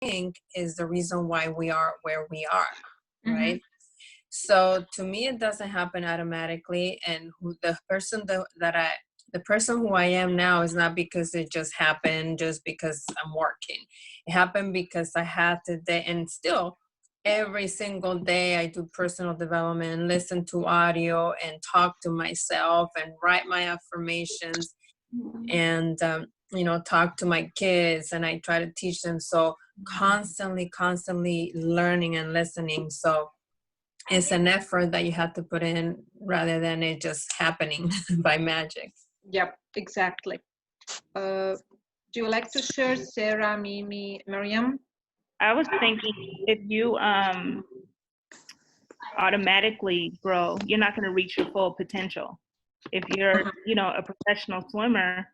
think is the reason why we are where we are, Mm-hmm. right? So to me, it doesn't happen automatically. And the person who I am now is not because it just happened, just because I'm working. It happened because I had to, and still every single day I do personal development, listen to audio and talk to myself and write my affirmations and, talk to my kids, and I try to teach them. So constantly learning and listening. So it's an effort that you have to put in rather than it just happening by magic. Yep, exactly. Do you like to share, Sarah, Mimi, Miriam? I was thinking if you automatically grow, you're not going to reach your full potential. If you're, a professional swimmer,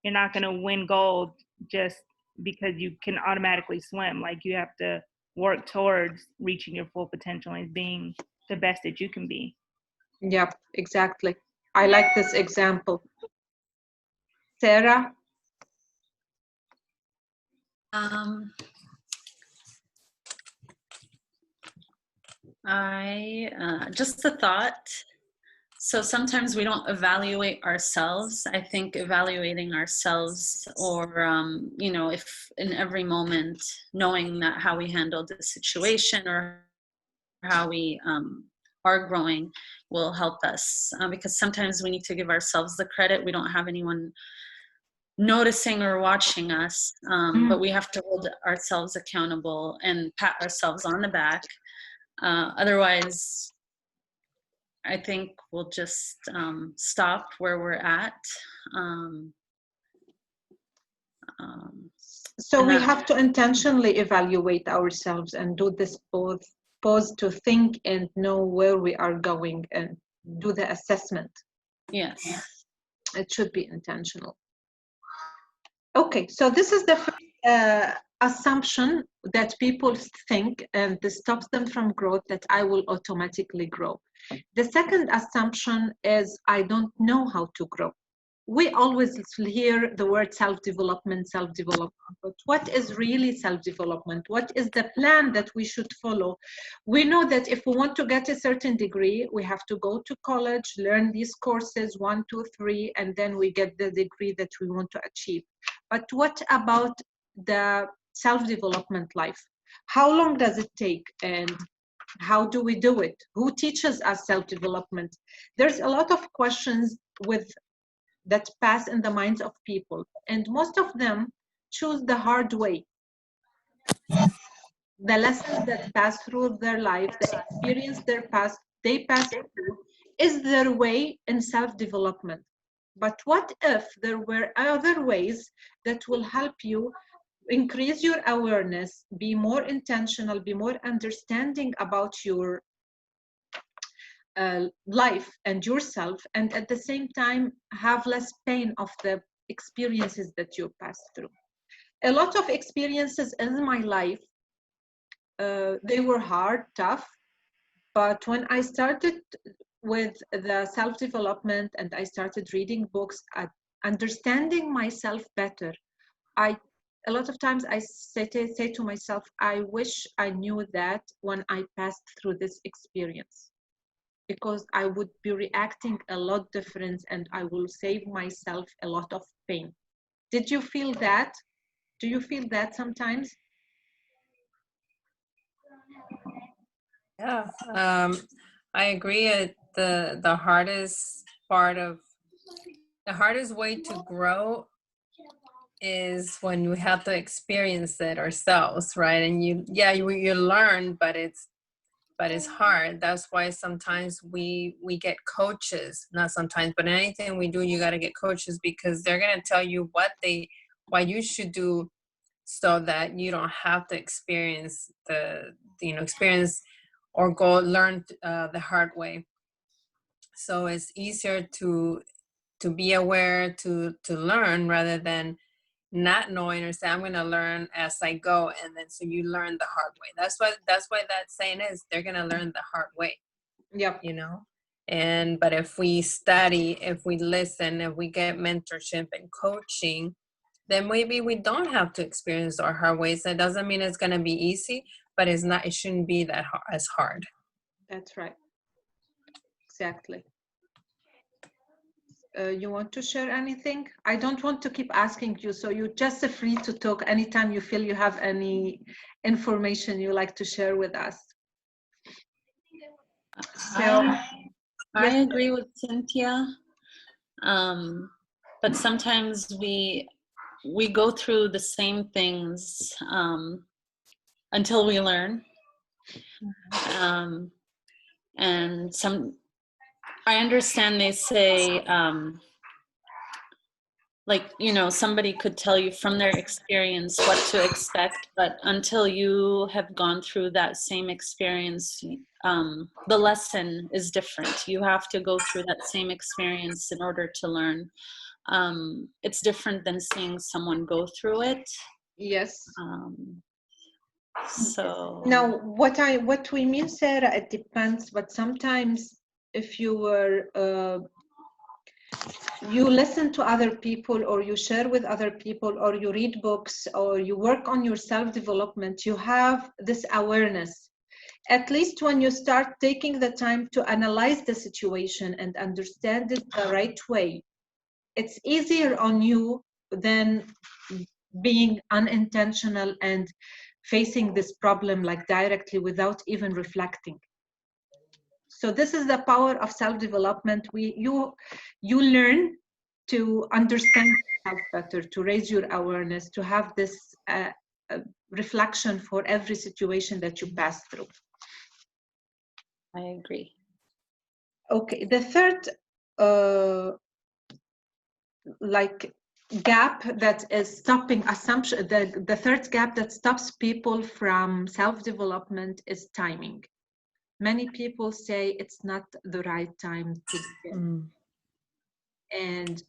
you're not going to win gold just because you can automatically swim. Like, you have to work towards reaching your full potential and being the best that you can be. Yep, exactly. I like this example. Sarah? Just a thought. So sometimes we don't evaluate ourselves. I think evaluating ourselves, or if in every moment knowing that how we handled the situation or how we are growing will help us, because sometimes we need to give ourselves the credit. We don't have anyone noticing or watching us, but we have to hold ourselves accountable and pat ourselves on the back. Otherwise, I think we'll just stop where we're at. So we have to intentionally evaluate ourselves and do this pause to think and know where we are going and do the assessment. Yes. It should be intentional. Okay, so this is the first assumption that people think, and this stops them from growth, that I will automatically grow. The second assumption is I don't know how to grow. We always hear the word self-development, but what is really self-development? What is the plan that we should follow? We know that if we want to get a certain degree, we have to go to college, learn these courses, 1, 2, 3, and then we get the degree that we want to achieve. But what about the self-development life? How long does it take, and how do we do it? Who teaches us self-development? There's a lot of questions that pass in the minds of people, and most of them choose the hard way. The lessons that pass through their life, the experience they pass through, is their way in self-development. But what if there were other ways that will help you increase your awareness, be more intentional, be more understanding about your life and yourself, and at the same time have less pain of the experiences that you pass through? A lot of experiences in my life, they were hard, tough, but when I started with the self-development and I started reading books, understanding myself better, a lot of times I say to myself, I wish I knew that when I passed through this experience, because I would be reacting a lot different and I will save myself a lot of pain. Did you feel that? Do you feel that sometimes? Yeah, I agree. The hardest way to grow is when we have to experience it ourselves, right? And you learn, but it's hard. That's why sometimes we get coaches. Not sometimes, but anything we do, you got to get coaches, because they're going to tell you what you should do, so that you don't have to experience experience or go learn the hard way. So it's easier to be aware, to learn, rather than not knowing, or say I'm going to learn as I go, and then so you learn the hard way. That's why that saying is, they're going to learn the hard way. Yep. But if we study, if we listen, if we get mentorship and coaching, then maybe we don't have to experience our hard ways. That doesn't mean it's going to be easy, but it shouldn't be that as hard. That's right. Exactly. You want to share anything? I don't want to keep asking you, so you're just free to talk anytime you feel you have any information you like to share with us. So, I yes. agree with Cynthia. But sometimes we go through the same things until we learn. And I understand they say, like, you know, somebody could tell you from their experience what to expect, but until you have gone through that same experience, the lesson is different. You have to go through that same experience in order to learn. It's different than seeing someone go through it. Yes. So now, what we mean, Sarah, it depends. But sometimes, if you were you listen to other people, or you share with other people, or you read books, or you work on your self-development, you have this awareness. At least when you start taking the time to analyze the situation and understand it the right way, it's easier on you than being unintentional and facing this problem like directly without even reflecting. So this is the power of self-development. You learn to understand yourself better, to raise your awareness, to have this reflection for every situation that you pass through. I agree. Okay, the third like gap that is stopping assumption, the third gap that stops people from self-development is timing. Many people say it's not the right time to begin. And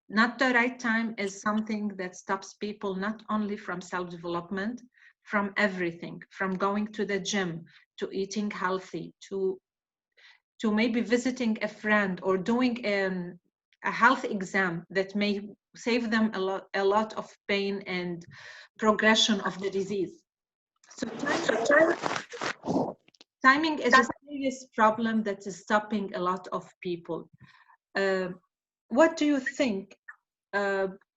not the right time is something that stops people not only from self-development, from everything, from going to the gym, to eating healthy, to maybe visiting a friend, or doing a health exam that may save them a lot of pain and progression of the disease. So timing is a serious problem that is stopping a lot of people. What do you think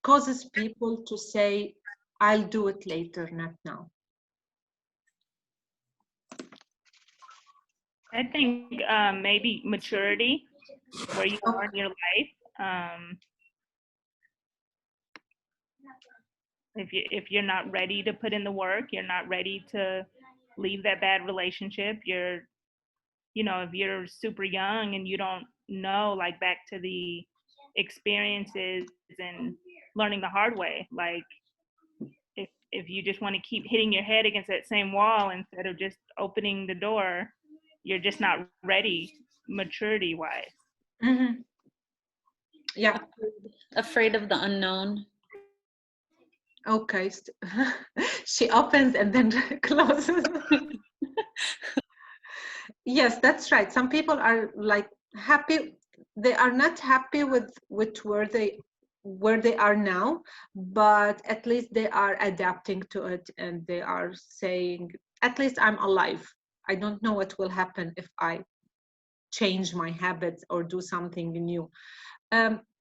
causes people to say, I'll do it later, not now? I think maybe maturity, where you are in your life. If you're not ready to put in the work, you're not ready to leave that bad relationship. If you're super young and you don't know, like back to the experiences and learning the hard way, like if you just want to keep hitting your head against that same wall instead of just opening the door, you're just not ready maturity wise. Mm-hmm. Yeah. Afraid of the unknown. Okay. She opens and then closes. Yes, that's right. Some people are like happy. They are not happy with where they are now, but at least they are adapting to it, and they are saying, at least I'm alive. I don't know what will happen if I change my habits or do something new.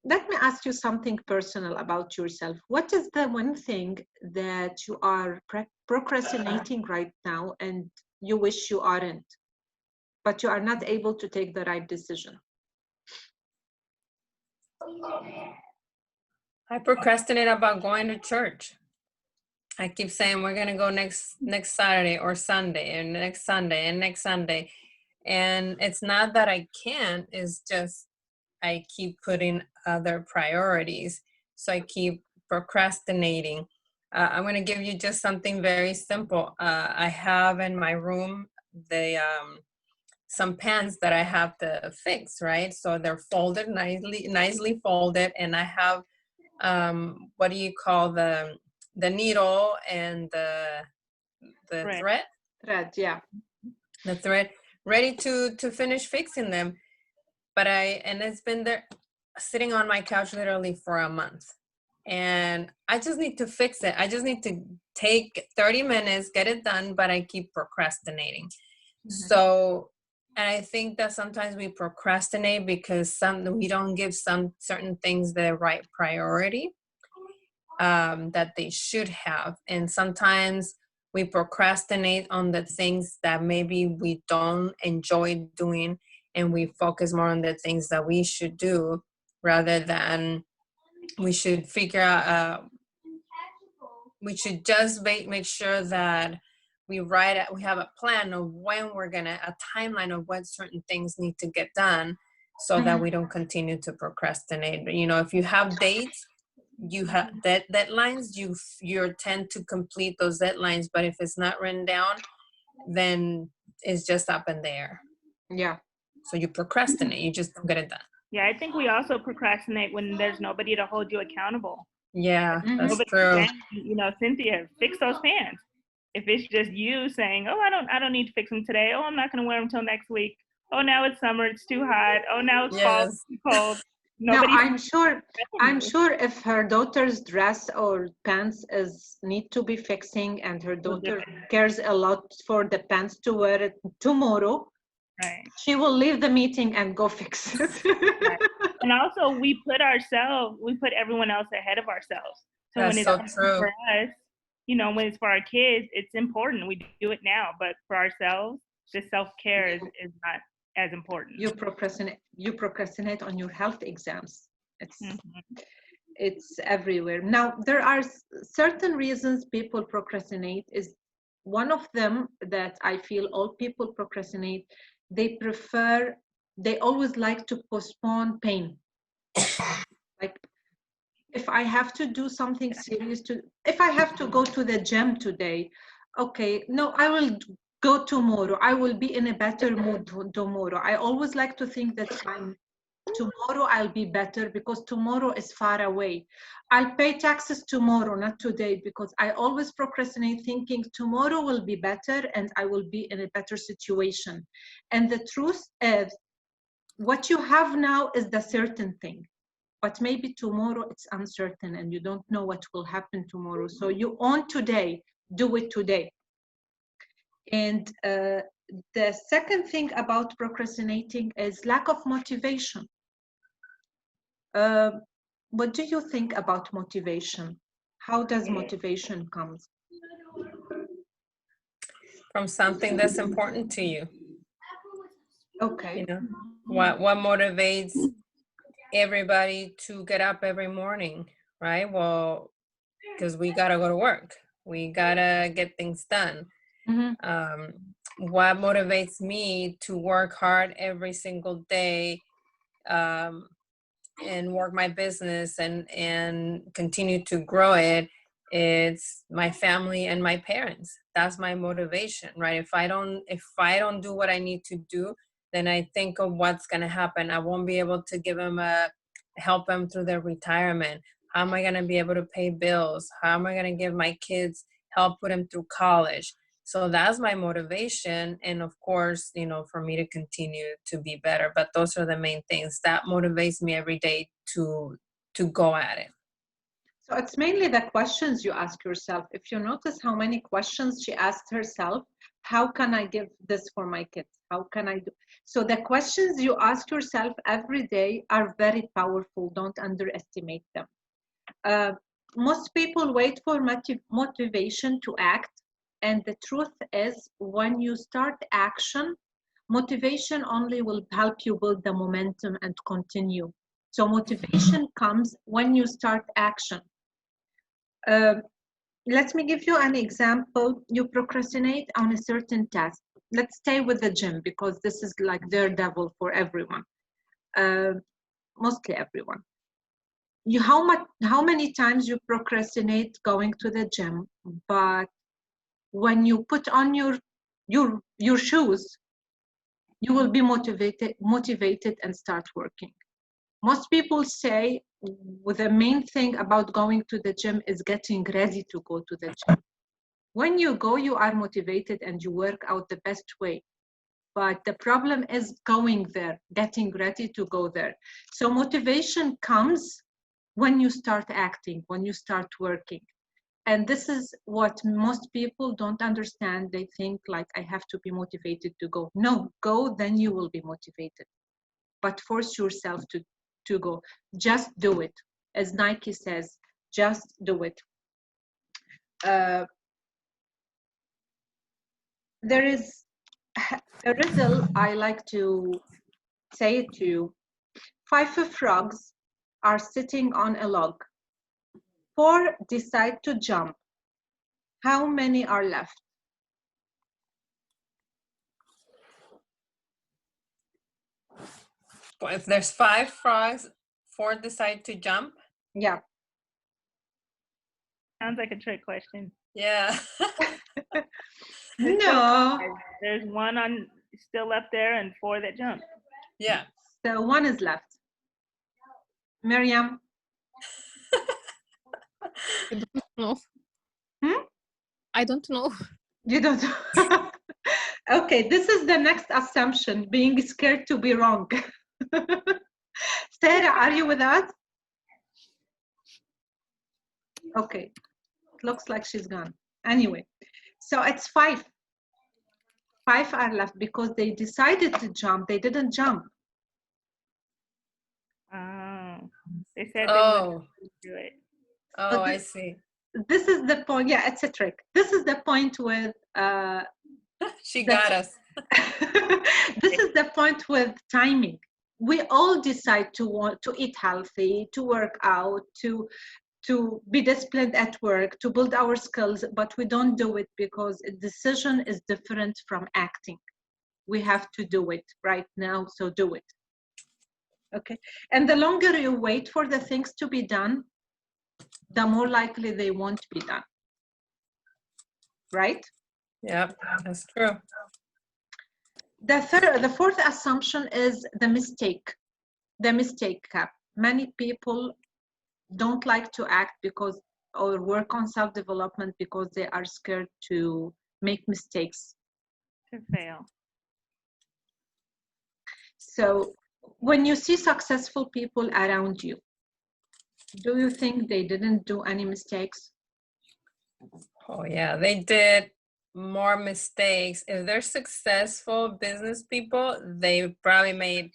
Let me ask you something personal about yourself. What is the one thing that you are procrastinating right now and you wish you aren't, but you are not able to take the right decision? I procrastinate about going to church. I keep saying we're gonna go next Saturday or Sunday, and next Sunday and next Sunday. And it's not that I can't, it's just I keep putting other priorities. So I keep procrastinating. I'm going to give you just something very simple. I have in my room some pants that I have to fix, right? So they're folded, nicely folded, and I have what do you call the needle and the thread? Thread, yeah. The thread ready to finish fixing them. But and it's been there sitting on my couch literally for a month. and I just need to fix it. I just need to take 30 minutes, get it done, but I keep procrastinating. So, and I think that sometimes we procrastinate because we don't give some certain things the right priority that they should have. And sometimes we procrastinate on the things that maybe we don't enjoy doing, and we focus more on the things that we should do rather than we should figure out, we should just make sure that we have a plan of when a timeline of what certain things need to get done so that we don't continue to procrastinate. But, if you have dates, you have deadlines, you tend to complete those deadlines. But if it's not written down, then it's just up in the air. Yeah. So you procrastinate, you just don't get it done. Yeah, I think we also procrastinate when there's nobody to hold you accountable. Yeah, that's true. Saying, Cynthia, fix those pants. If it's just you saying, "Oh, I don't need to fix them today. Oh, I'm not going to wear them until next week. Oh, now it's summer, it's too hot. Oh, now it's fall, it's too cold." No, I'm sure if her daughter's dress or pants need to be fixing, and her daughter cares a lot for the pants to wear it tomorrow, right, she will leave the meeting and go fix it. Right. And also, we put everyone else ahead of ourselves. So that's when it's so true. for us, when it's for our kids, it's important. We do it now, but for ourselves, the self-care is not as important. You procrastinate on your health exams. It's everywhere. Now, there are certain reasons people procrastinate. Is one of them that I feel all people procrastinate. They always like to postpone pain. Like, if I have to do something serious, if I have to go to the gym today, okay, no, I will go tomorrow. I will be in a better mood tomorrow. I always like to think that tomorrow I'll be better because tomorrow is far away. I'll pay taxes tomorrow, not today, because I always procrastinate thinking tomorrow will be better and I will be in a better situation. And the truth is, what you have now is the certain thing, but maybe tomorrow it's uncertain and you don't know what will happen tomorrow. So you own today, do it today. And the second thing about procrastinating is lack of motivation. What do you think about motivation? How does motivation come? From something that's important to you. Okay. What motivates everybody to get up every morning, right? Well, because we gotta go to work. We gotta get things done. What motivates me to work hard every single day and work my business and continue to grow it? It's my family and my parents. That's my motivation, right? If I don't do what I need to do, then I think of what's going to happen. I won't be able to help them through their retirement. How am I going to be able to pay bills? How am I going to give my kids help put them through college? So that's my motivation. And of course, for me to continue to be better. But those are the main things that motivates me every day to go at it. So it's mainly the questions you ask yourself. If you notice how many questions she asked herself, how can I give this for my kids? How can I do? So the questions you ask yourself every day are very powerful. Don't underestimate them. Most people wait for motivation to act. And the truth is, when you start action, motivation only will help you build the momentum and continue. So motivation comes when you start action. Let me give you an example. You procrastinate on a certain task. Let's stay with the gym because this is like daredevil for everyone, mostly everyone. How many times you procrastinate going to the gym, but when you put on your shoes, you will be motivated and start working. Most people say the main thing about going to the gym is getting ready to go to the gym. When you go, you are motivated and you work out the best way. But the problem is going there, getting ready to go there. So motivation comes when you start acting, when you start working. And this is what most people don't understand. They think like, I have to be motivated to go. No, go, then you will be motivated. But force yourself to go. Just do it. As Nike says, just do it. There is a riddle I like to say it to you. 5 frogs are sitting on a log. 4 decide to jump. How many are left? Well, if there's 5 frogs, 4 decide to jump. Yeah. Sounds like a trick question. Yeah. No. There's one on still up there and 4 that jump. Yeah. So 1 is left. Miriam? I don't know. Hmm? I don't know. You don't. Okay, this is the next assumption, being scared to be wrong. Sarah, are you with us? Okay, it looks like she's gone. Anyway, so it's 5. 5 are left because they decided to jump. They didn't jump. Oh, they said they Oh. wouldn't do it. Oh, I see. This is the point. Yeah, it's a trick. This is the point with She got us. this is the point with timing. We all decide to want to eat healthy, to work out, to be disciplined at work, to build our skills, but we don't do it because a decision is different from acting. We have to do it right now, so do it. Okay, and the longer you wait for the things to be done, the more likely they won't be done. Right? Yep, that's true. The fourth assumption is the mistake gap. Many people don't like to act because or work on self-development because they are scared to make mistakes. To fail. So when you see successful people around you, do you think they didn't do any mistakes? Oh yeah, they did more mistakes. If they're successful business people, they probably made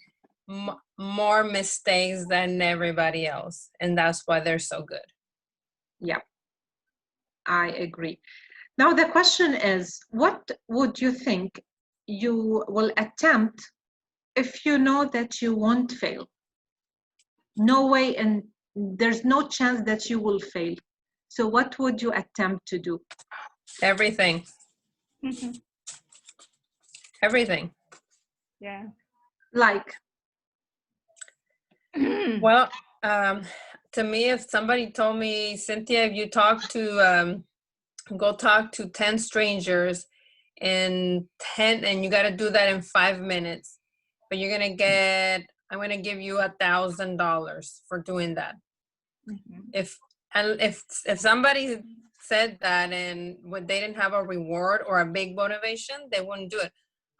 more mistakes than everybody else. And that's why they're so good. Yeah, I agree. Now the question is, what would you think you will attempt if you know that you won't fail? No way, and there's no chance that you will fail. So what would you attempt to do? Everything. Everything. Yeah. Like? Well, to me, if somebody told me, Cynthia, if you go talk to 10 strangers and you got to do that in 5 minutes, but I'm going to give you $1,000 for doing that. Mm-hmm. If somebody said that and when they didn't have a reward or a big motivation, they wouldn't do it.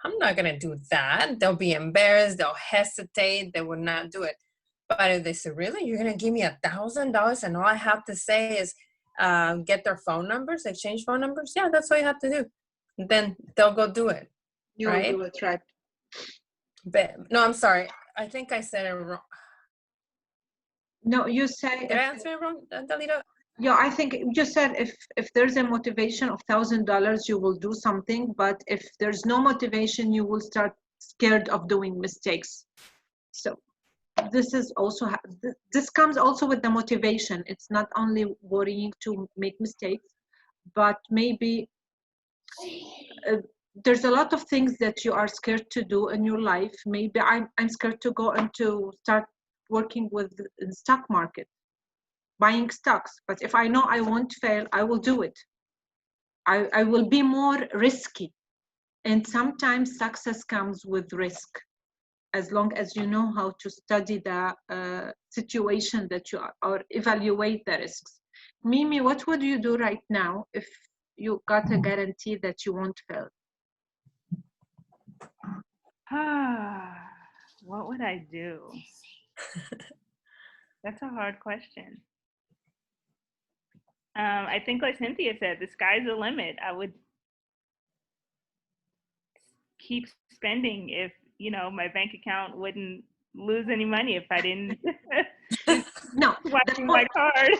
I'm not going to do that. They'll be embarrassed. They'll hesitate. They would not do it. But if they say, really, you're going to give me $1,000 and all I have to say is get their phone numbers, exchange phone numbers? Yeah, that's all you have to do. Then they'll go do it. You'll right? do it, right? But, no, I'm sorry. I think I said it wrong. No, you say. Did I answer it wrong, Dalita? Yeah, I think you said if there's a motivation of $1,000, you will do something. But if there's no motivation, you will start scared of doing mistakes. So this is also this comes also with the motivation. It's not only worrying to make mistakes, but maybe there's a lot of things that you are scared to do in your life. Maybe I'm scared to go and to start working with the stock market, buying stocks. But if I know I won't fail, I will do it. I will be more risky. And sometimes success comes with risk, as long as you know how to study the situation that you are, or evaluate the risks. Mimi, what would you do right now if you got a guarantee that you won't fail? What would I do? That's a hard question. I think like Cynthia said, the sky's the limit. I would keep spending if, you know, my bank account wouldn't lose any money if I didn't No, swiping my card.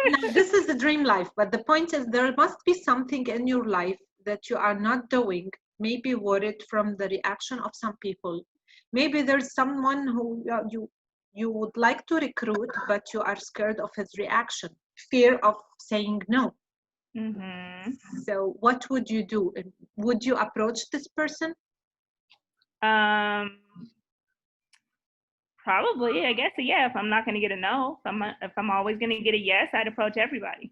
no, this is the dream life, but the point is there must be something in your life that you are not doing, maybe worried from the reaction of some people. Maybe there's someone who you would like to recruit, but you are scared of his reaction, fear of saying no. Mm-hmm. So what would you do? Would you approach this person? Probably, I guess. Yeah, if I'm not going to get a no, if I'm always going to get a yes, I'd approach everybody.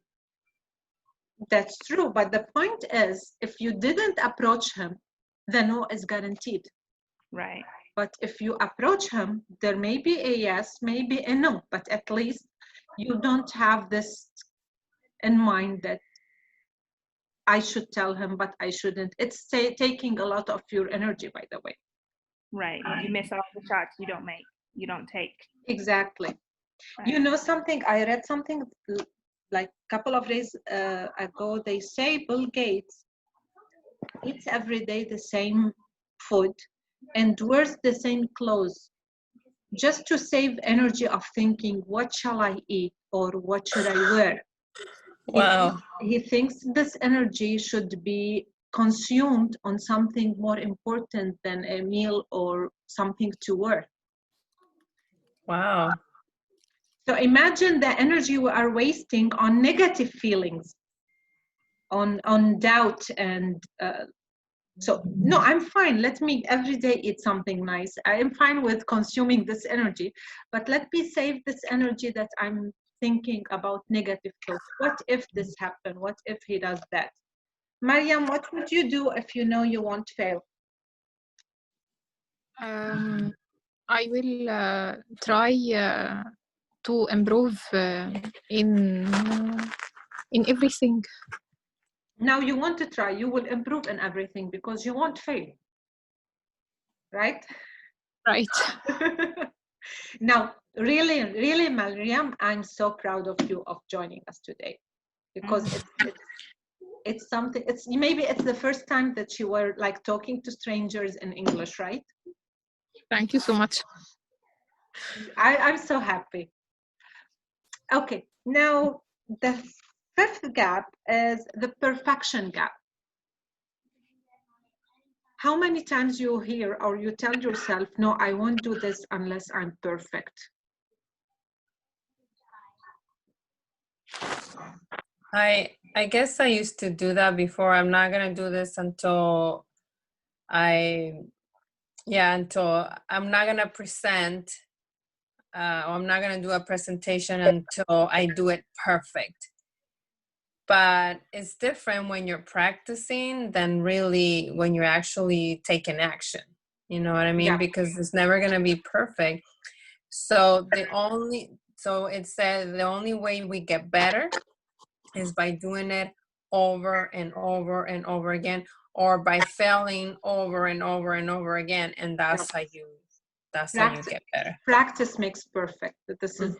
That's true, but the point is, if you didn't approach him, the no is guaranteed. Right. But if you approach him, there may be a yes, maybe a no, but at least you don't have this in mind that I should tell him, but I shouldn't. It's taking a lot of your energy, by the way. Right. You miss all the shots you don't make, you don't take. Exactly. Right. You know something, I read something like a couple of days ago, they say Bill Gates eats every day the same food and wears the same clothes just to save energy of thinking, what shall I eat or what should I wear? Wow. He thinks this energy should be consumed on something more important than a meal or something to wear. Wow. So imagine the energy we are wasting on negative feelings, on doubt, and so no, I'm fine. Let me every day eat something nice. I am fine with consuming this energy, but let me save this energy that I'm thinking about negative thoughts. What if this happened? What if he does that? Mariam, what would you do if you know you won't fail? I will try to improve in everything. Now you want to try, you will improve in everything because you won't fail, right? Right. Now, really, Mariam, I'm so proud of you of joining us today because it's something, maybe it's the first time that you were like talking to strangers in English, right? Thank you so much. I'm so happy. Okay, now the fifth gap is the perfection gap. How many times you hear or you tell yourself, no, I won't do this unless I'm perfect? I guess I used to do that before. I'm not gonna do this until until I'm not gonna present, or I'm not gonna do a presentation until I do it perfect. But it's different when you're practicing than really when you're actually taking action. You know what I mean? Yeah. Because it's never gonna be perfect. So it said the only way we get better is by doing it over and over and over again, or by failing over and over and over again, and that's how you get better. Practice makes perfect. This is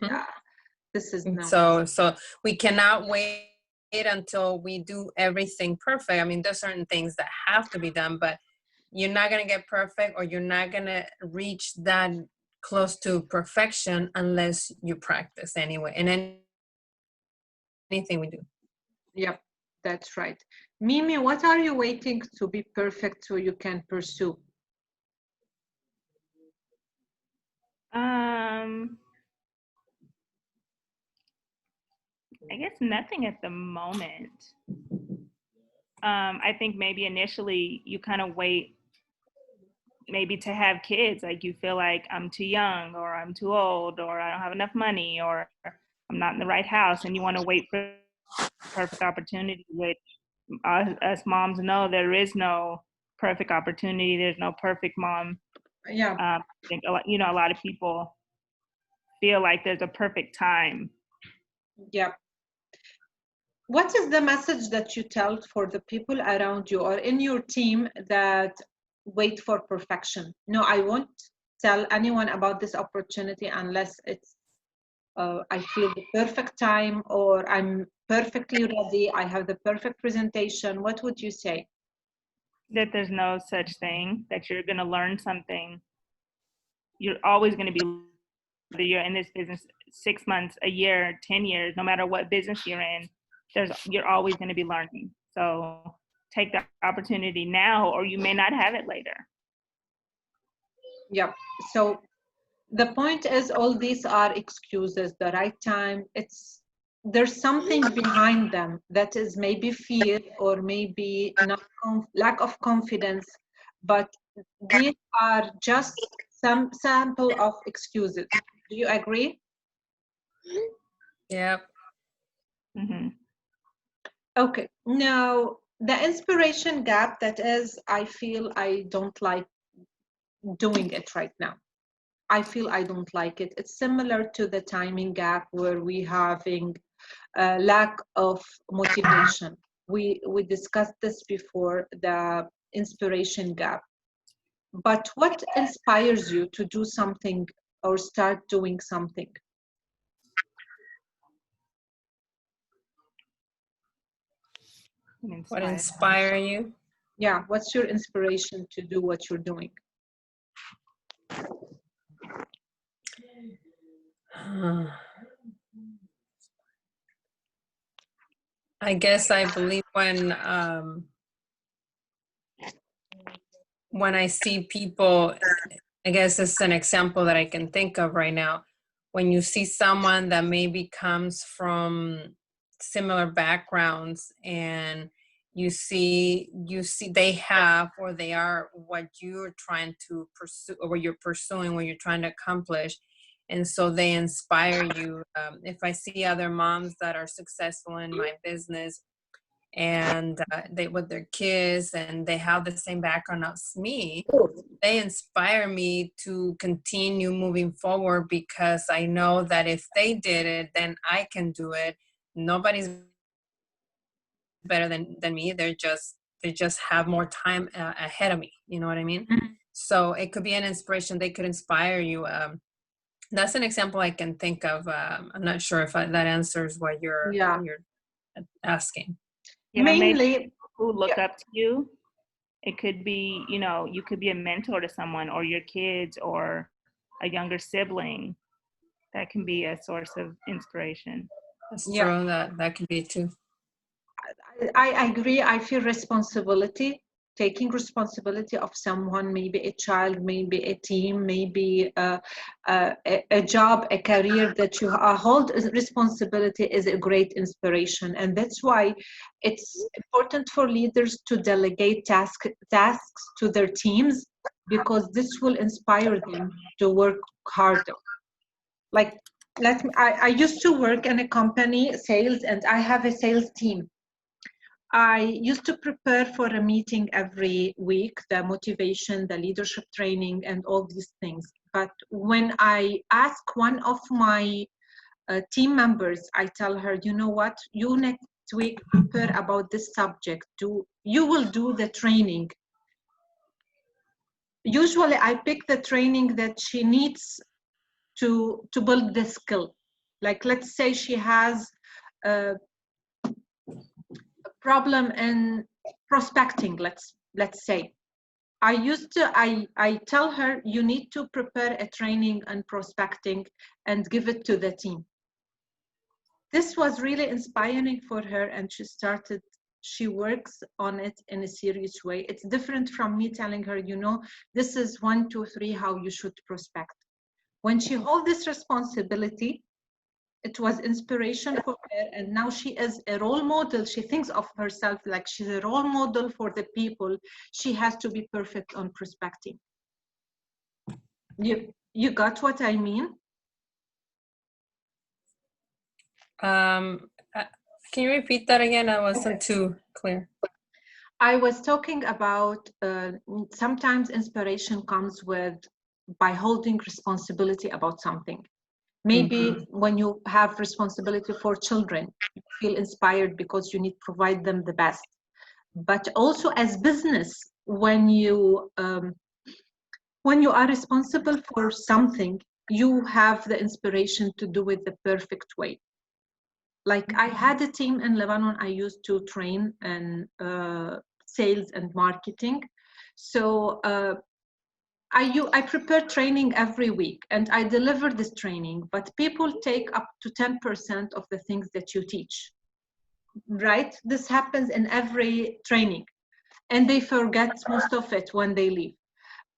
no. So we cannot wait until we do everything perfect. I mean, there's certain things that have to be done, but you're not gonna get perfect, or you're not gonna reach that close to perfection unless you practice anyway. And anything we do. Yep, that's right. Mimi, what are you waiting to be perfect so you can pursue? I guess nothing at the moment. I think maybe initially you kind of wait maybe to have kids, like you feel like I'm too young or I'm too old or I don't have enough money or I'm not in the right house, and you want to wait for the perfect opportunity, which us moms know there is no perfect opportunity. There's no perfect mom. Yeah. I think a lot of people feel like there's a perfect time. Yeah. What is the message that you tell for the people around you or in your team that wait for perfection? No, I won't tell anyone about this opportunity unless it's I feel the perfect time, or I'm perfectly ready, I have the perfect presentation, what would you say? That there's no such thing, that you're going to learn something. You're always going to be, whether you're in this business 6 months, a year, 10 years, no matter what business you're in, you're always going to be learning. So take the opportunity now, or you may not have it later. Yeah. So the point is, all these are excuses. The right time, there's something behind them that is maybe fear, or maybe not lack of confidence, but these are just some sample of excuses. Do you agree? Yeah. Mm-hmm. Okay. Now, the inspiration gap, that is, I feel I don't like doing it right now. I feel I don't like it. It's similar to the timing gap, where we having a lack of motivation. We discussed this before, the inspiration gap. But what inspires you to do something or start doing something? What inspire you? Yeah, what's your inspiration to do what you're doing? I guess I believe when I see people, I guess it's an example that I can think of right now. When you see someone that maybe comes from similar backgrounds, and you see they have, or they are what you're trying to pursue, or what you're pursuing, what you're trying to accomplish. And so they inspire you. If I see other moms that are successful in my business, and they with their kids, and they have the same background as me, they inspire me to continue moving forward, because I know that if they did it, then I can do it. Nobody's better than me. They just have more time ahead of me. You know what I mean? Mm-hmm. So it could be an inspiration. They could inspire you. That's an example I can think of. I'm not sure if that answers what you're asking. Yeah, Mainly, maybe who look up to you. It could be, you could be a mentor to someone, or your kids, or a younger sibling. That can be a source of inspiration. That's yeah, true. That could be too. I agree. I feel responsibility, taking responsibility of someone, maybe a child, maybe a team, maybe a job, a career that you hold responsibility, is a great inspiration. And that's why it's important for leaders to delegate tasks to their teams, because this will inspire them to work harder. Like, I used to work in a company, sales, and I have a sales team. I used to prepare for a meeting every week, the motivation, the leadership training, and all these things. But when I ask one of my team members, I tell her, you know what, you next week prepare about this subject. You will do the training. Usually I pick the training that she needs to build the skill. Like, let's say she has a problem in prospecting, let's say. I tell her, you need to prepare a training on prospecting and give it to the team. This was really inspiring for her, and she works on it in a serious way. It's different from me telling her, this is 1, 2, 3, how you should prospect. When she holds this responsibility, it was inspiration for her, and now she is a role model. She thinks of herself like she's a role model for the people. She has to be perfect on prospecting. You got what I mean? Can you repeat that again? I wasn't too clear. I was talking about sometimes inspiration comes by holding responsibility about something. Maybe when you have responsibility for children, you feel inspired because you need to provide them the best. But also as business, when you are responsible for something, you have the inspiration to do it the perfect way. Like I had a team in Lebanon I used to train in sales and marketing. So I prepare training every week and I deliver this training, but people take up to 10% of the things that you teach, right? This happens in every training and they forget most of it when they leave.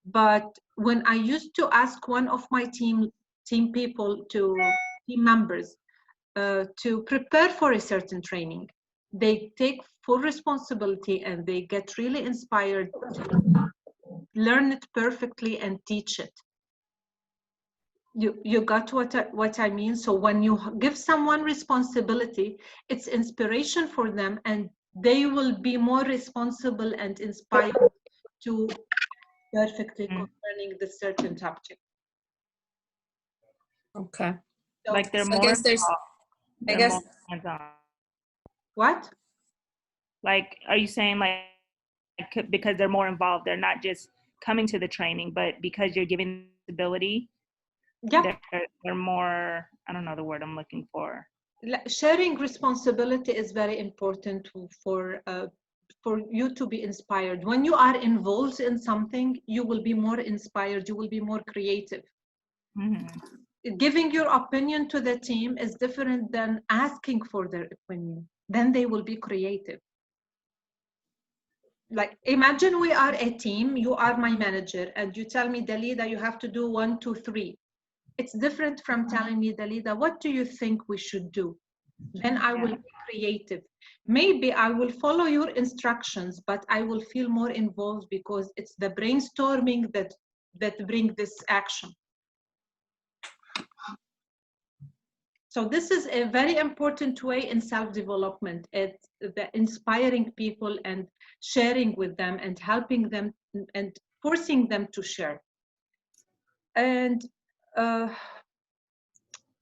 But when I used to ask one of my team members to prepare for a certain training, they take full responsibility and they get really inspired to learn it perfectly and teach it. You got what I mean? So when you give someone responsibility, it's inspiration for them and they will be more responsible and inspired to perfectly concerning the certain subject. Okay. So, Like they're So more I guess there's, involved, I they're guess, more hands-on. what? Like, are you saying like because they're more involved, they're not just coming to the training, but because you're giving ability, Yeah. they're more, I don't know the word I'm looking for. Sharing responsibility is very important for you to be inspired. When you are involved in something, you will be more inspired, you will be more creative. Mm-hmm. Giving your opinion to the team is different than asking for their opinion. Then they will be creative. Like imagine we are a team, you are my manager and you tell me, Dalida, you have to do 1, 2, 3. It's different from telling me, Dalida, what do you think we should do? Then I will be creative. Maybe I will follow your instructions, but I will feel more involved because it's the brainstorming that bring this action. So this is a very important way in self-development. It's the inspiring people and sharing with them and helping them and forcing them to share. And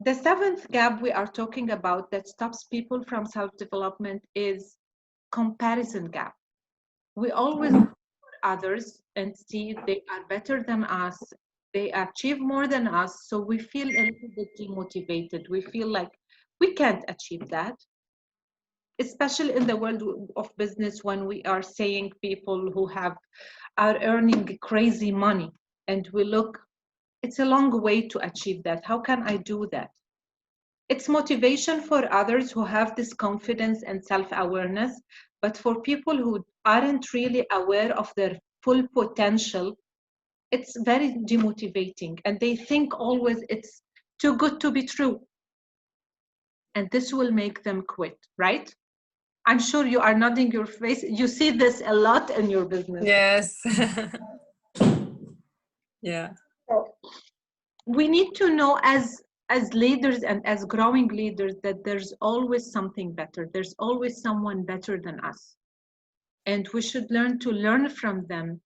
the seventh gap we are talking about that stops people from self-development is comparison gap. We always look for others and see they are better than us, they achieve more than us, so we feel a little bit demotivated. We feel like we can't achieve that, especially in the world of business when we are seeing people who are earning crazy money and we look, it's a long way to achieve that. How can I do that? It's motivation for others who have this confidence and self-awareness, but for people who aren't really aware of their full potential, it's very demotivating and they think always it's too good to be true. And this will make them quit, right? I'm sure you are nodding your face. You see this a lot in your business. Yes. Yeah. So we need to know as leaders and as growing leaders that there's always something better. There's always someone better than us. And we should learn to learn from them,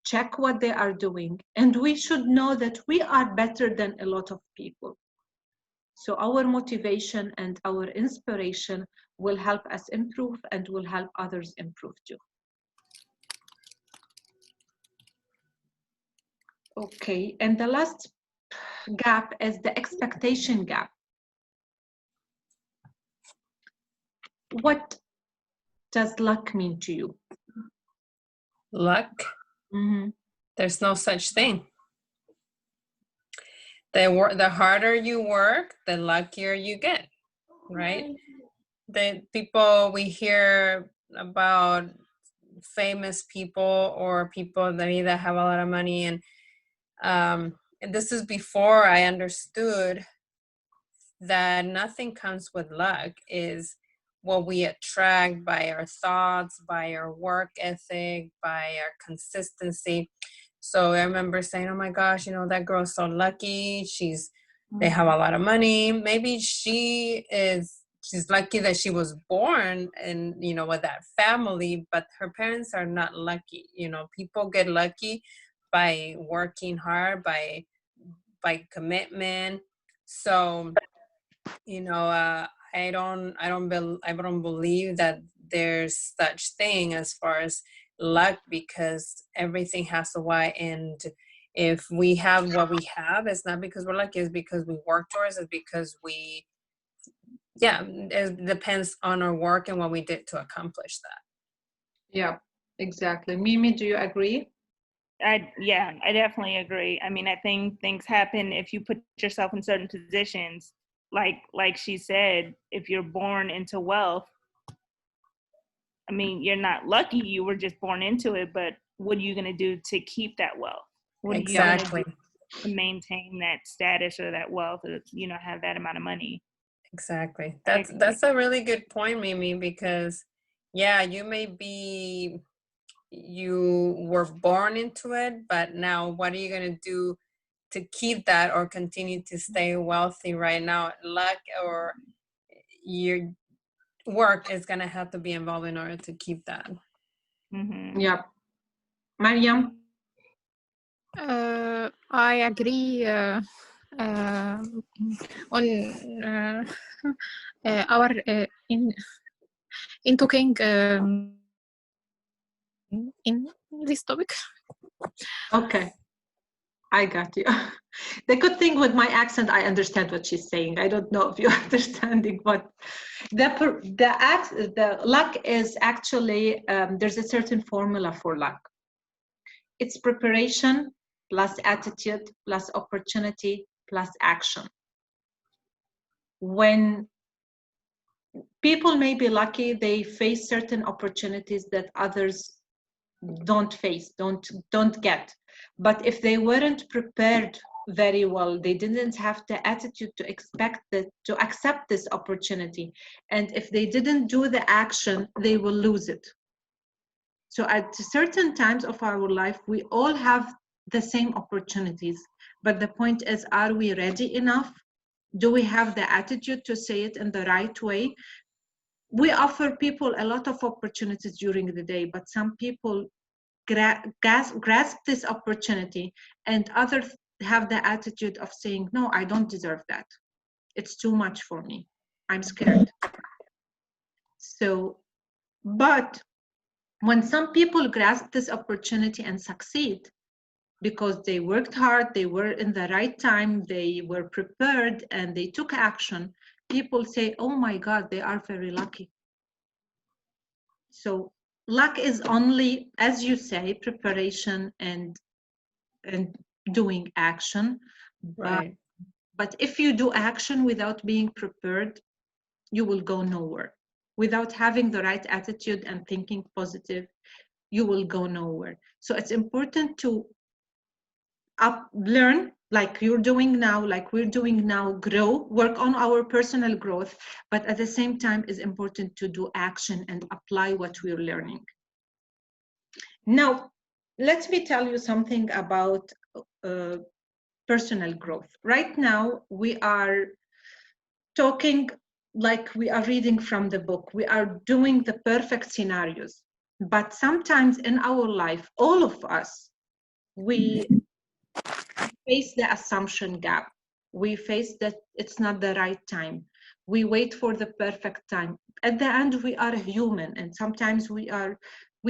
check what they are doing. And we should know that we are better than a lot of people. So our motivation and our inspiration will help us improve and will help others improve too. Okay, and the last gap is the expectation gap. What does luck mean to you? Luck? Mm-hmm. There's no such thing. The harder you work, the luckier you get, right? The people we hear about, famous people or people that either have a lot of money, and this is before I understood that nothing comes with luck. Is what we attract by our thoughts, by our work ethic, by our consistency. So I remember saying, oh my gosh, that girl's so lucky. They have a lot of money. Maybe she's lucky that she was born and, with that family, but her parents are not lucky. People get lucky by working hard, by commitment. So, I don't believe that there's such thing as far as luck, because everything has a why, and if we have what we have, it's not because we're lucky, it's because we work towards it, because we, yeah, it depends on our work and what we did to accomplish that. Yeah, exactly. Mimi, do you agree? I definitely agree. I mean, I think things happen if you put yourself in certain positions. Like she said, if you're born into wealth, I mean, you're not lucky, you were just born into it, but what are you going to do to keep that wealth? What are you going to Exactly. do to maintain that status or that wealth, or, you know, have that amount of money? Exactly. I That's a really good point, Mimi, because yeah, you were born into it, but now what are you going to do to keep that or continue to stay wealthy right now? Luck or your work is going to have to be involved in order to keep that. Mm-hmm. Yeah. Mariam? I agree on our in talking in this topic. Okay, I got you. The good thing with my accent, I understand what she's saying. I don't know if you're understanding what the luck is actually, there's a certain formula for luck. It's preparation plus attitude plus opportunity plus action. When people may be lucky, they face certain opportunities that others don't face, don't get. But if they weren't prepared very well, they didn't have the attitude to accept this opportunity, and if they didn't do the action, they will lose it. So at certain times of our life, we all have the same opportunities, but the point is, are we ready enough? Do we have the attitude to say it in the right way? We offer people a lot of opportunities during the day, but some people grasp this opportunity, and others have the attitude of saying, no, I don't deserve that. It's too much for me. I'm scared. So, but when some people grasp this opportunity and succeed because they worked hard, they were in the right time, they were prepared, and they took action, people say, oh my God, they are very lucky. So luck is only, as you say, preparation and doing action. Right. But if you do action without being prepared, you will go nowhere. Without having the right attitude and thinking positive, you will go nowhere. So it's important to learn like you're doing now, like we're doing now, grow, work on our personal growth, but at the same time, it's important to do action and apply what we're learning. Now, let me tell you something about personal growth. Right now, we are talking like we are reading from the book. We are doing the perfect scenarios. But sometimes in our life, all of us, we face the assumption gap. We face that it's not the right time. We wait for the perfect time. At the end, we are human, and sometimes we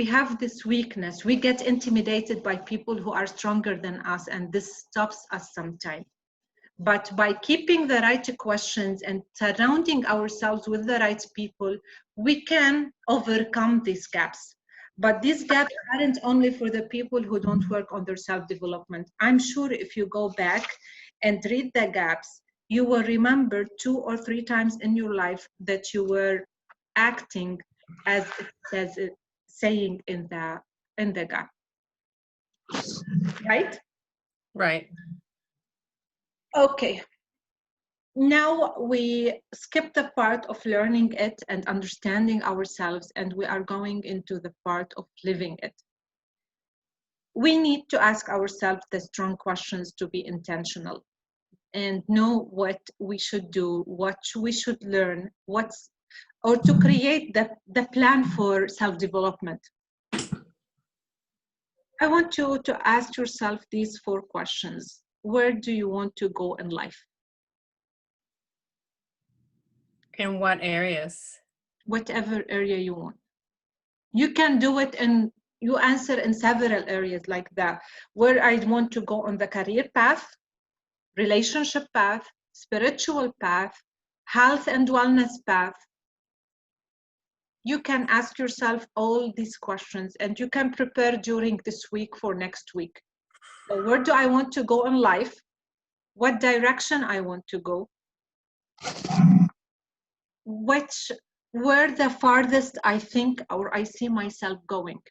have this weakness. We get intimidated by people who are stronger than us, and this stops us sometimes. But by keeping the right questions and surrounding ourselves with the right people, we can overcome these gaps. But these gaps aren't only for the people who don't work on their self-development. I'm sure if you go back and read the gaps, you will remember 2 or 3 times in your life that you were acting as it says it, saying in the gap. Right? Right. Okay. Now we skip the part of learning it and understanding ourselves, and we are going into the part of living it. We need to ask ourselves the strong questions to be intentional and know what we should do, what we should learn, or to create the plan for self-development. I want you to ask yourself these 4 questions. Where do you want to go in life? In what areas? Whatever area you want. You can do it in You answer in several areas like that, where I want to go on the career path, relationship path, spiritual path, health and wellness path. You can ask yourself all these questions, and you can prepare during this week for next week. So where do I want to go in life? What direction I want to go? Where the farthest I think or I see myself going?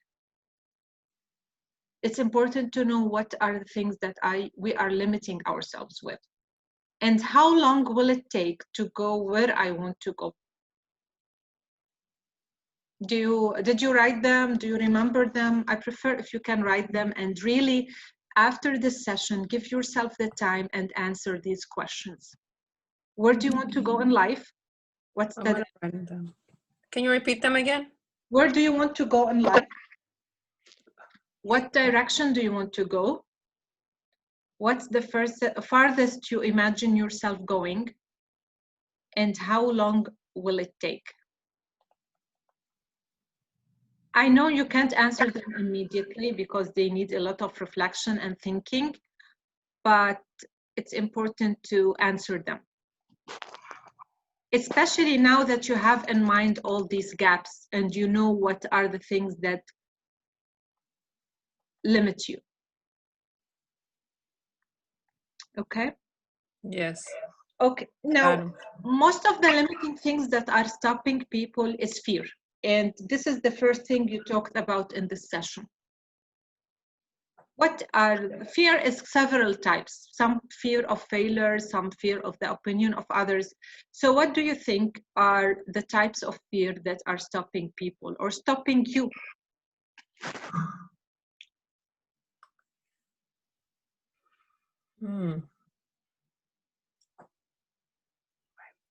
It's important to know what are the things that we are limiting ourselves with, and how long will it take to go where I want to go. Did you write them? Do you remember them? I prefer if you can write them, and really after this session give yourself the time and answer these questions. Where do you want to go in life? What's the Can you repeat them again? Where do you want to go in life? What direction do you want to go? What's the farthest you imagine yourself going? And how long will it take? I know you can't answer them immediately because they need a lot of reflection and thinking, but it's important to answer them. Especially now that you have in mind all these gaps and you know what are the things that limit you. Okay? Yes. Okay. Now, most of the limiting things that are stopping people is fear. And this is the first thing you talked about in this session. Fear is several types. Some fear of failure, some fear of the opinion of others. So what do you think are the types of fear that are stopping people or stopping you?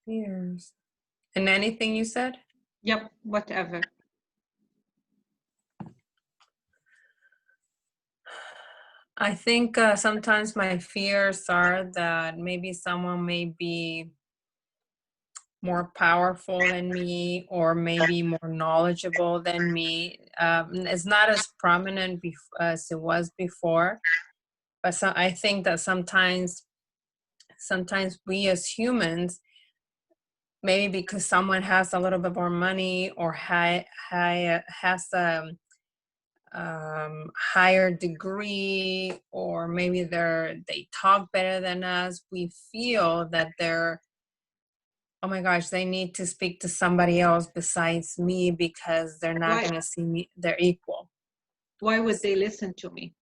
Fears. And anything you said? Yep, whatever. I think sometimes my fears are that maybe someone may be more powerful than me or maybe more knowledgeable than me. It's not as prominent as it was before, but I think that sometimes we as humans, maybe because someone has a little bit more money or has a higher degree, or maybe they talk better than us, we feel that oh my gosh, they need to speak to somebody else besides me because they're not going to see me, they're equal. Why would they listen to me?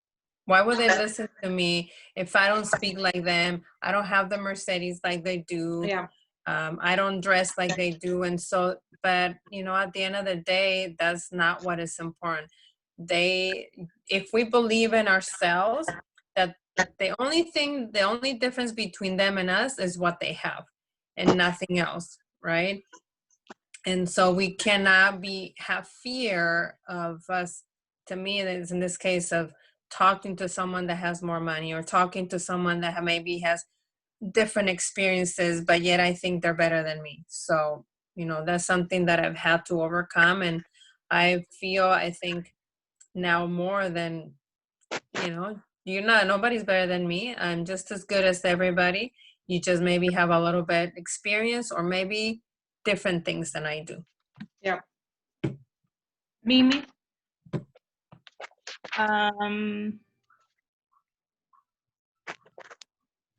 Why would they listen to me if I don't speak like them? I don't have the Mercedes like they do. Yeah. I don't dress like they do. And so, but at the end of the day, that's not what is important. If we believe in ourselves, that the only difference between them and us is what they have and nothing else, right? And so we cannot have fear of us. To me, it's in this case of talking to someone that has more money or talking to someone that maybe has different experiences, but yet I think they're better than me. So, that's something that I've had to overcome. And I think now more than, nobody's better than me. I'm just as good as everybody. You just maybe have a little bit experience or maybe different things than I do. Yeah. Mimi?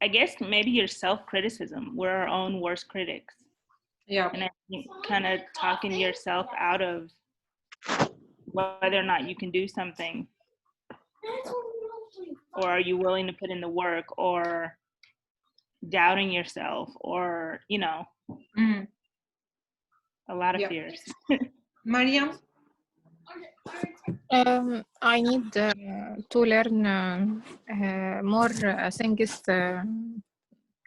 I guess maybe your self-criticism. We're our own worst critics. Yeah. And I think kind of talking yourself out of whether or not you can do something, or are you willing to put in the work, or doubting yourself, or a lot of fears. Mariam? I need to learn more things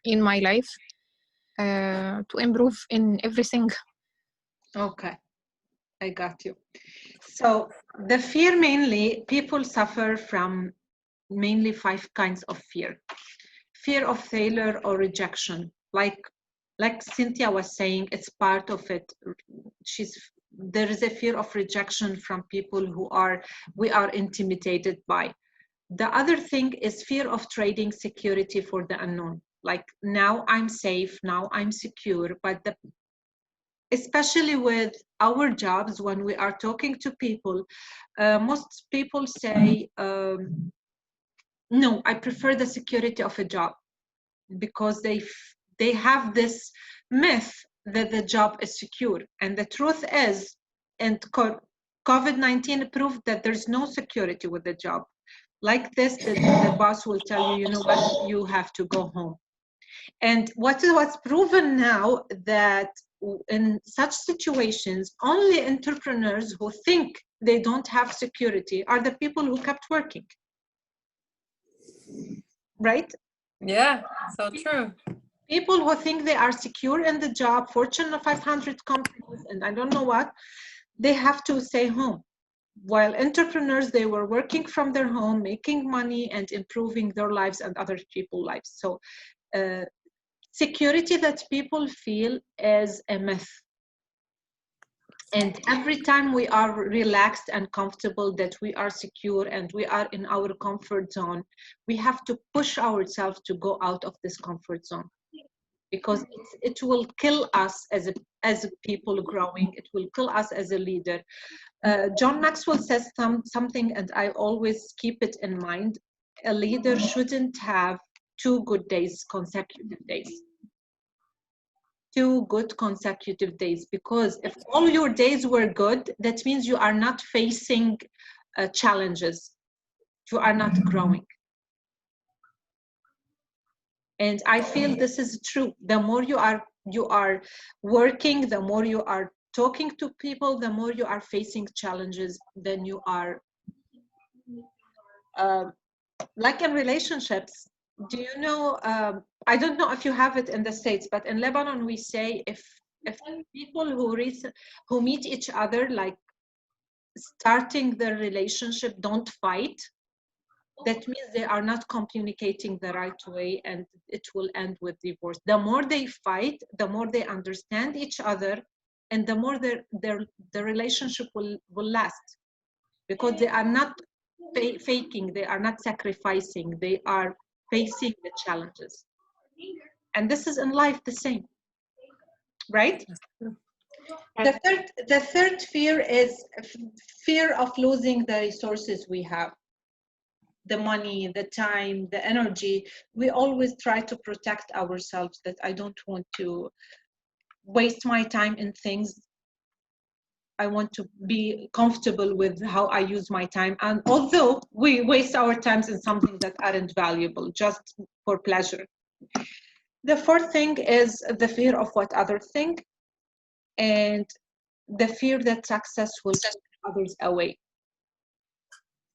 in my life to improve in everything. Okay, I got you. So the fear, mainly people suffer from mainly 5 kinds of fear. Fear of failure or rejection, like Cynthia was saying, it's part of it. She's there is a fear of rejection from people who we are intimidated by. The other thing is fear of trading security for the unknown. Like, now I'm safe, now I'm secure, but especially with our jobs, when we are talking to people, most people say, no, I prefer the security of a job, because they have this myth that the job is secure. And the truth is, and COVID-19 proved that there's no security with the job. Like this, the boss will tell you, you know what, you have to go home. And what's proven now, that in such situations, only entrepreneurs who think they don't have security are the people who kept working. Right? Yeah, so true. People who think they are secure in the job, Fortune 500 companies, and I don't know what, they have to stay home. While entrepreneurs, they were working from their home, making money and improving their lives and other people's lives. So security that people feel is a myth. And every time we are relaxed and comfortable, that we are secure and we are in our comfort zone, we have to push ourselves to go out of this comfort zone, because it will kill us as people growing. It will kill us as a leader. John Maxwell says something, and I always keep it in mind. A leader shouldn't have 2 good days, consecutive days. 2 good consecutive days, because if all your days were good, that means you are not facing challenges. You are not growing. And I feel this is true. The more you are working, the more you are talking to people, the more you are facing challenges, then you are like in relationships. Do you know, I don't know if you have it in the States, but in Lebanon we say, if people who meet each other, like starting their relationship, don't fight, that means they are not communicating the right way, and it will end with divorce. The more they fight, the more they understand each other, and the more the relationship will last, because they are not faking, they are not sacrificing, they are facing the challenges. And this is in life the same, right? The third fear is fear of losing the resources we have. The money, the time, the energy. We always try to protect ourselves, that I don't want to waste my time in things. I want to be comfortable with how I use my time. And although we waste our times in something that aren't valuable, just for pleasure. The fourth thing is the fear of what others think, and the fear that success will keep others away.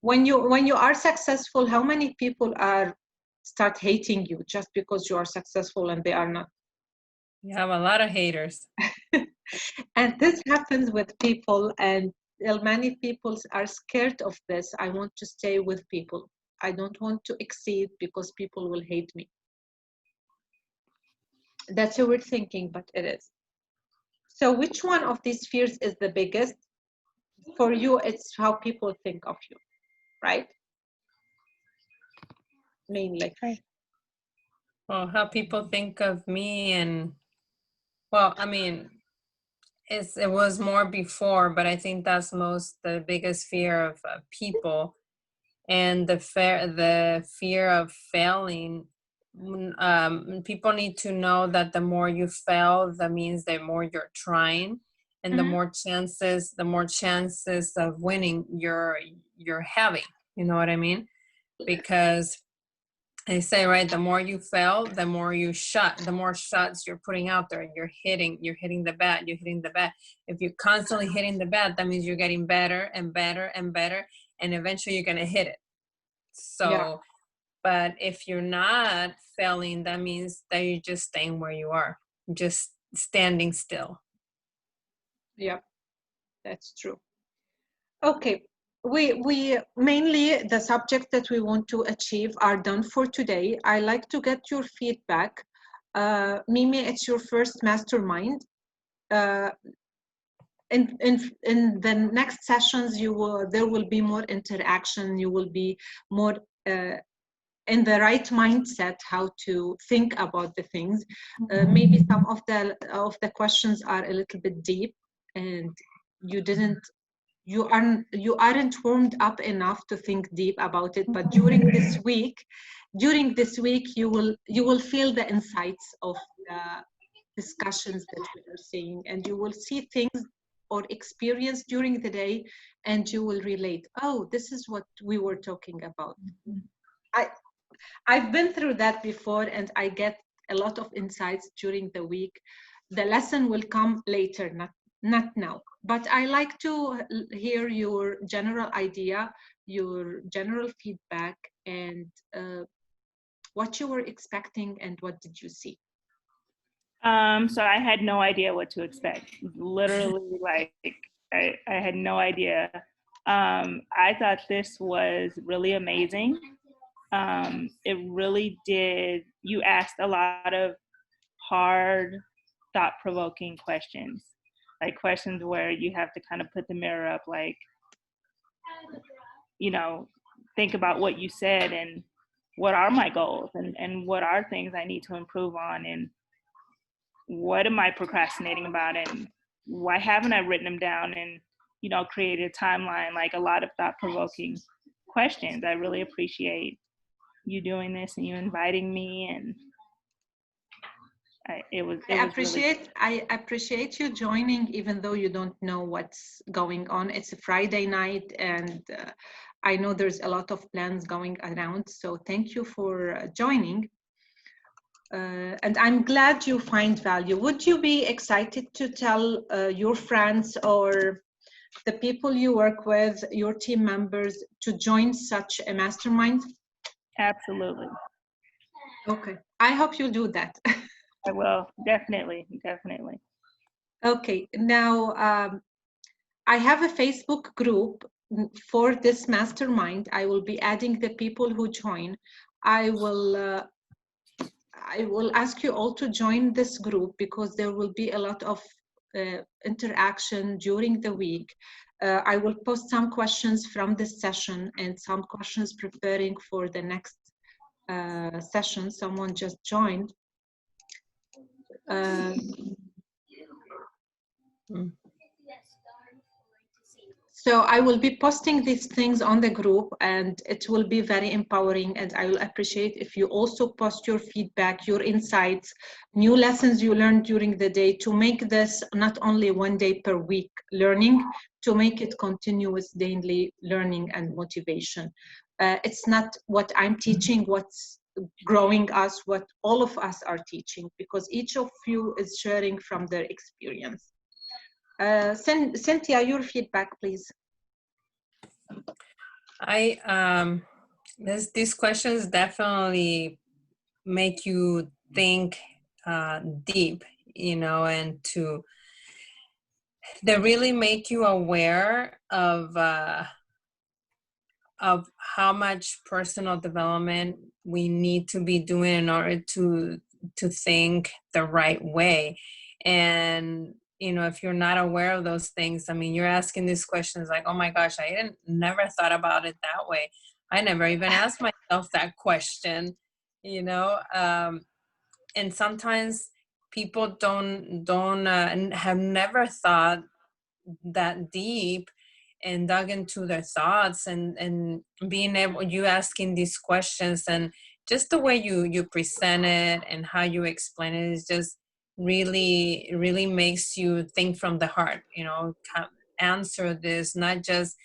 When you are successful, how many people start hating you just because you are successful and they are not? You have a lot of haters. And this happens with people, and many people are scared of this. I want to stay with people. I don't want to exceed because people will hate me. That's a weird thinking, but it is. So which one of these fears is the biggest? For you, it's how people think of you, right? Mainly. Right. Well, how people think of me, and well, I mean, it was more before, but I think that's the biggest fear of people, and the fear of failing. People need to know that the more you fail, that means the more you're trying, and the more chances of winning you're having. You know what I mean? Because they say, right, the more you fail, the more you shot, the more shots you're putting out there, and you're hitting the bat. If you're constantly hitting the bat, that means you're getting better and better and better, and eventually you're going to hit it. So, yeah. But if you're not failing, that means that you're just staying where you are, just standing still. Yeah, that's true. Okay. We mainly, the subjects that we want to achieve are done for today. I like to get your feedback. Mimi, it's your first mastermind. in the next sessions, there will be more interaction. You will be more in the right mindset how to think about the things. Maybe some of the questions are a little bit deep, and you aren't warmed up enough to think deep about it. But during this week, you will feel the insights of the discussions that we are seeing, and you will see things or experience during the day, and you will relate. Oh, this is what we were talking about. I've been through that before, and I get a lot of insights during the week. The lesson will come later, not now. But I like to hear your general idea, your general feedback, and what you were expecting and what did you see? So I had no idea what to expect. Literally, like I had no idea. I thought this was really amazing. It really did. You asked a lot of hard, thought-provoking questions, like questions where you have to kind of put the mirror up, like, you know, think about what you said and what are my goals and what are things I need to improve on, and what am I procrastinating about, and why haven't I written them down and, you know, created a timeline, like a lot of thought-provoking questions. I really appreciate you doing this and you inviting me, and I appreciate you joining, even though you don't know what's going on. It's a Friday night, and I know there's a lot of plans going around. So thank you for joining. And I'm glad you find value. Would you be excited to tell your friends or the people you work with, your team members, to join such a mastermind? Absolutely. Okay, I hope you'll do that. I will, definitely. Okay, now I have a Facebook group for this mastermind. I will be adding the people who join. I will ask you all to join this group because there will be a lot of interaction during the week. I will post some questions from this session and some questions preparing for the next session. Someone just joined. So I will be posting these things on the group, and it will be very empowering, and I will appreciate if you also post your feedback, your insights, new lessons you learned during the day, to make this not only 1 day per week learning, to make it continuous daily learning and motivation. It's not what I'm teaching, what's growing us, what all of us are teaching, because each of you is sharing from their experience. Cynthia, your feedback, please. These questions definitely make you think deep, you know, and they really make you aware of how much personal development we need to be doing in order to think the right way. And you know, if you're not aware of those things, I mean, you're asking these questions like, oh my gosh, I never thought about it that way. I never even asked myself that question, you know. And sometimes people don't have never thought that deep and dug into their thoughts, and being able, you asking these questions and just the way you present it and how you explain it is just really makes you think from the heart, you know, answer this, not just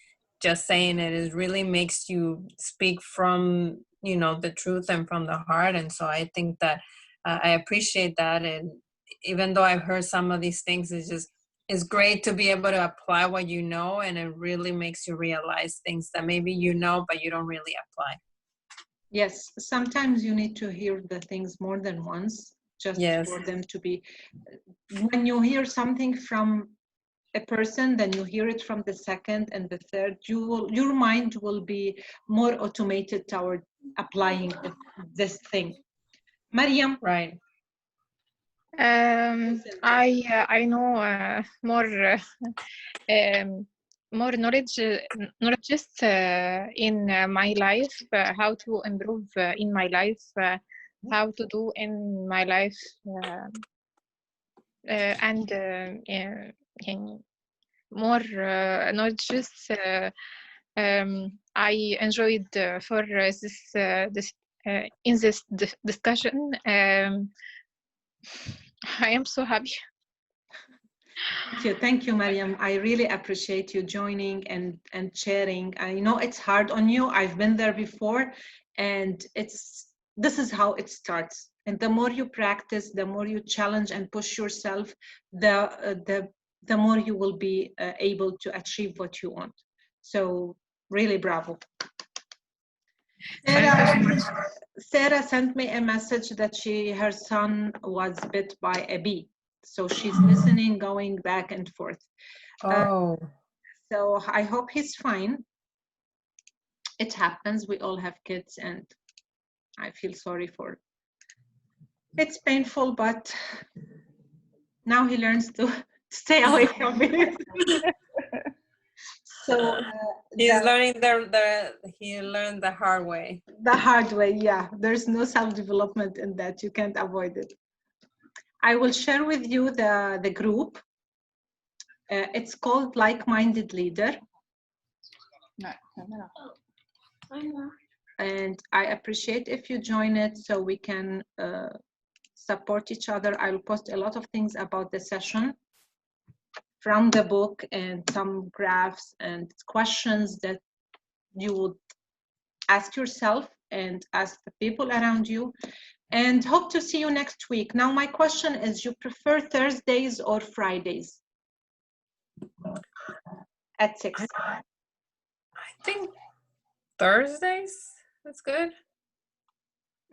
saying it. It really makes you speak from, you know, the truth and from the heart. And so I think that I appreciate that. And even though I've heard some of these things, it's great to be able to apply what you know, and it really makes you realize things that maybe you know but you don't really apply. Yes, sometimes you need to hear the things more than once, just for them to be. When you hear something from a person, then you hear it from the second and the third, your mind will be more automated toward applying this thing. Mariam. Right. I know more knowledge in my life, how to improve in my life, how to do in my life, and يعني more knowledge. I enjoyed for this in this discussion. I am so happy. Thank you, Mariam. I really appreciate you joining and sharing. I know it's hard on you. I've been there before, and this is how it starts. And the more you practice, the more you challenge and push yourself, the more you will be able to achieve what you want. So really, bravo. Sarah sent me a message that her son was bit by a bee. So she's listening, going back and forth. Oh. So I hope he's fine. It happens. We all have kids, and I feel sorry for it. It's painful, but now he learns to stay away from it. So he's learning he learned the hard way. The hard way, yeah. There's no self-development in that. You can't avoid it. I will share with you the group. It's called Like-Minded Leader. And I appreciate if you join it so we can support each other. I will post a lot of things about the session from the book and some graphs and questions that you would ask yourself and ask the people around you. And hope to see you next week. Now, my question is, you prefer Thursdays or Fridays at 6? I think Thursdays. That's good.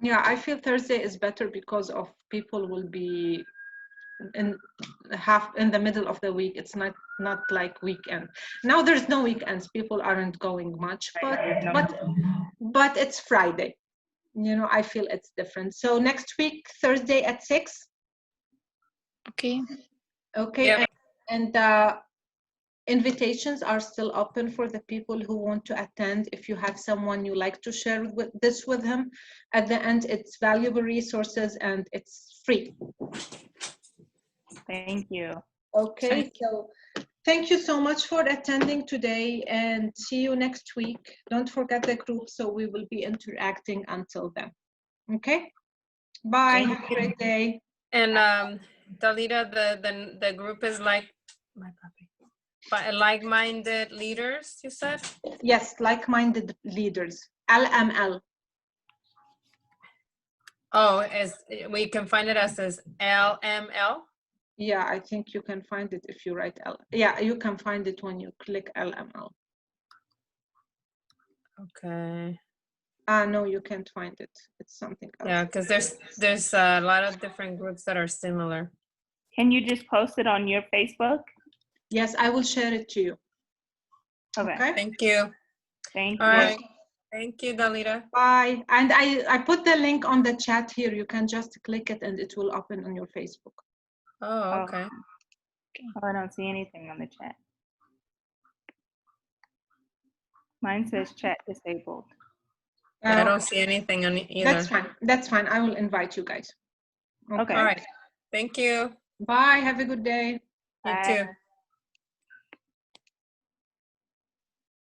Yeah, I feel Thursday is better because of people will be in the middle of the week. It's not like weekend. Now there's no weekends. People aren't going much, but it's Friday. You know, I feel it's different. So next week, Thursday at 6. Okay. Okay. Yep. And invitations are still open for the people who want to attend. If you have someone you like to share this with him, at the end, it's valuable resources and it's free. Thank you. Okay. So thank you so much for attending today, and see you next week. Don't forget the group, so we will be interacting until then. Okay. Bye. Okay. Have a great day. And Dalita, the group is like my puppy. Like-minded leaders, you said? Yes, like-minded leaders. LML. Oh, we can find it as LML. Yeah, I think you can find it if you write L. Yeah, you can find it when you click LML. Okay. No, you can't find it. It's something else. Yeah, because there's a lot of different groups that are similar. Can you just post it on your Facebook? Yes, I will share it to you. Okay. Thank you. Thank All you. right. Thank you, Dalita. Bye. And I put the link on the chat here. You can just click it and it will open on your Facebook. Oh, okay. Oh, I don't see anything on the chat. Mine says chat disabled. I don't see anything on it either. That's fine. That's fine. I will invite you guys. Okay. All right. Thank you. Bye. Have a good day. You Bye. too.